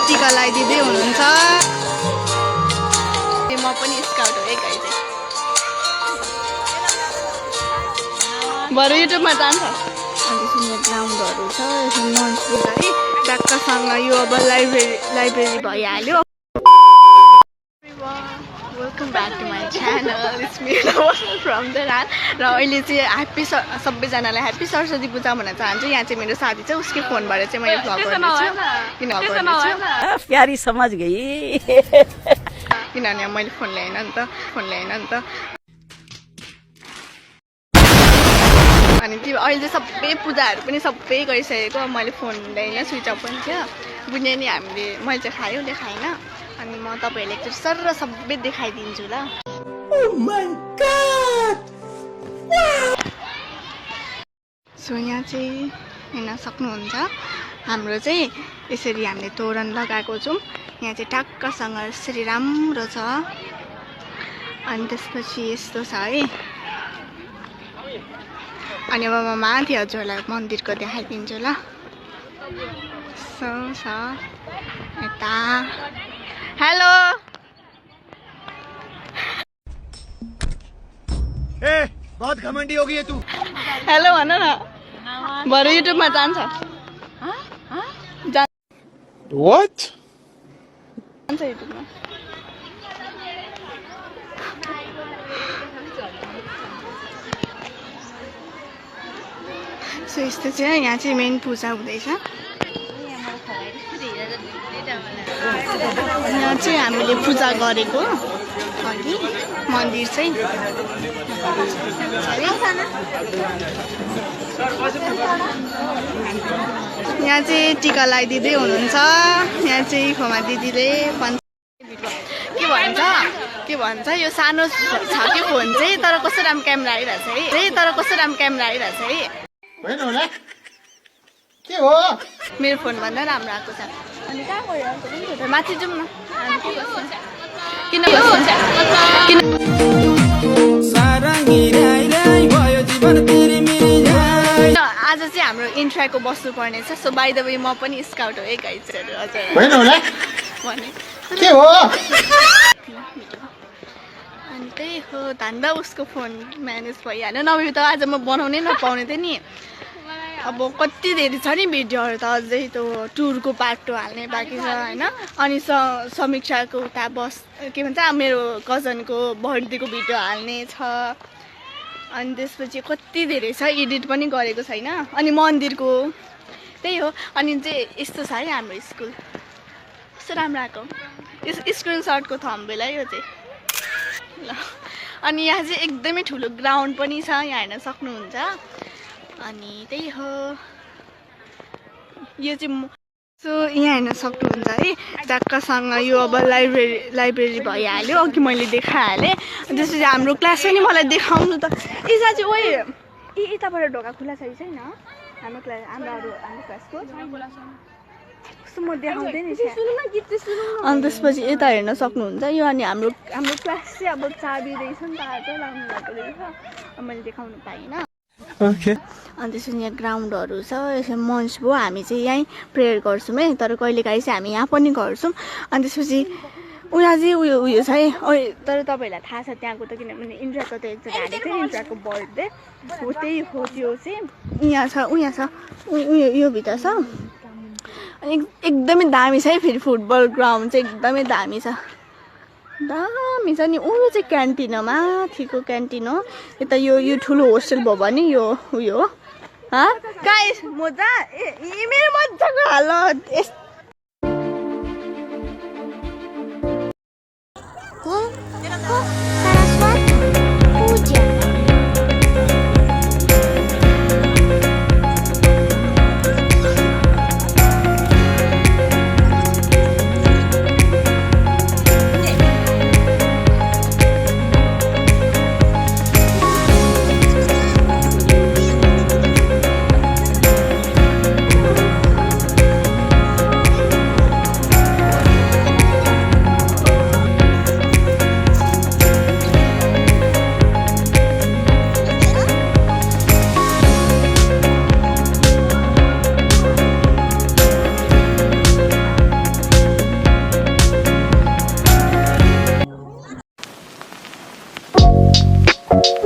टिका लगाइदिँदै हुनुहुन्छ। म पनि स्काउट हो है गाइज। बरु युट्युबमा जान्छ। अनि सुन्ने ग्राउन्डहरू छ यसो मन्सुर है ट्याक्कसँग यो अब लाइब्रेरी भइहाल्यो। Welcome back to my channel, it's me from the रान। र अहिले चाहिँ सबैजनालाई ह्याप्पी सरस्वती पूजा भन्न चाहन्छु। यहाँ चाहिँ मेरो साथी छ, उसकै फोनबाट चाहिँ मैले भ्लग गर्दैछु प्यारी समझ गई किनभने मैले फोन ल्याएन नि त। अनि त्यो अहिले सबै पूजाहरू पनि सबै गरिसकेको। मैले फोन ल्याएन, स्विच अफ पनि थियो। बुझ्ने नि मैले चाहिँ खाएँ, उसले खाएन। अनि म तपाईँहरूले एकचोटि सर सबै देखाइदिन्छु ल। सो यहाँ चाहिँ हेर्न सक्नुहुन्छ हाम्रो चाहिँ यसरी हामीले तोरण लगाएको छौँ। यहाँ चाहिँ टक्कसँग यसरी राम्रो छ। अनि त्यसपछि यस्तो छ है। अनि अब म माथि हजुरहरूलाई मन्दिरको देखाइदिन्छु ल। सो छ यता। हेलो ए बहुत घमंडी हो गई है तू। हेलो भन न, बरु युट्युबमा जान्छ। What? जान्छ युट्युबमा। सो यस्तो चाहिँ यहाँ चाहिँ मेन पूजा हुँदैछ। यहाँ चाहिँ हामीले पूजा गरेको अघि मन्दिर चाहिँ यहाँ चाहिँ टिका लगाइदिँदै हुनुहुन्छ। यहाँ चाहिँ खोमा दिदीले के भन्छ यो सानो छ कि फोन चाहिँ, तर कस्तो राम्रो क्यामेरा आइरहेछ है। के हो? मेरो फोन भन्दा राम्रो आएको छ। अनि कहाँ गयो? माथि जाउँ न। आज चाहिँ हाम्रो इन्ट्राको बस्नु पर्ने छ। सो बाइ द वे म पनि स्काउट हो है गाइज। के हो? अनि त्यही हो धन्दा उसको फोन म्यानेज भइहाल्यो, नभए त आज म बनाउनै नपाउने थिएँ नि। अब कति धेरै छ नि भिडियोहरू त, अझै त्यो टुरको पार्ट 2 हाल्ने बाँकी छ होइन। अनि समीक्षाको उता के भन्छ मेरो कजनको बर्थडेको भिडियो हाल्ने छ। अनि त्यसपछि कति धेरै छ, एडिट पनि गरेको छैन। अनि मन्दिरको त्यही हो। अनि चाहिँ यस्तो छ है हाम्रो स्कुल, कस्तो राम्रो आएको स्क्रिनसटको थम्बनेल है यो चाहिँ ल। अनि यहाँ चाहिँ एकदमै ठुलो ग्राउन्ड पनि छ, यहाँ हेर्न सक्नुहुन्छ। अनि त्यही हो यो चाहिँ। सो यहाँ हेर्न सक्नुहुन्छ है टक्कसँग यो अब लाइब्रेरी भइहाल्यो। अघि मैले देखाइहालेँ। त्यसपछि हाम्रो क्लास पनि मलाई देखाउनु त। इजा चाहिँ ओइ यताबाट ढोका खुला छ कि छैन हाम्रो क्लासको? कस्तो म देखाउँदै नि। अनि त्यसपछि यता हेर्न सक्नुहुन्छ यो। अनि हाम्रो क्लास चाहिँ अब चाबी रहेछ नि त, आज लाउनु भएको रहेछ। मैले देखाउनु पाइनँ। अनि त्यसपछि यहाँ ग्राउन्डहरू छ, यसो मन्च भयो। हामी चाहिँ यहीँ प्रेयर गर्छौँ है, तर कहिलेकाहीँ चाहिँ हामी यहाँ पनि गर्छौँ। अनि त्यसपछि उहाँ चाहिँ उयो छ है। तर तपाईँहरूलाई थाहा छ त्यहाँको त, किनभने इन्ट्राको त एकचोटि हालेको थियो इन्ट्राको बर्थडे हो। त्यही हो त्यो चाहिँ यहाँ छ यो भित्र छ। अनि एकदमै दामी छ है। फेरि फुटबल ग्राउन्ड चाहिँ एकदमै दामी छ नि। ऊ चाहिँ क्यान्टिन हो, माथिको क्यान्टिन हो। यता यो ठुलो होस्टेल भयो भने यो उयो हो। गाइस मजा मेरो मजाको हालत। है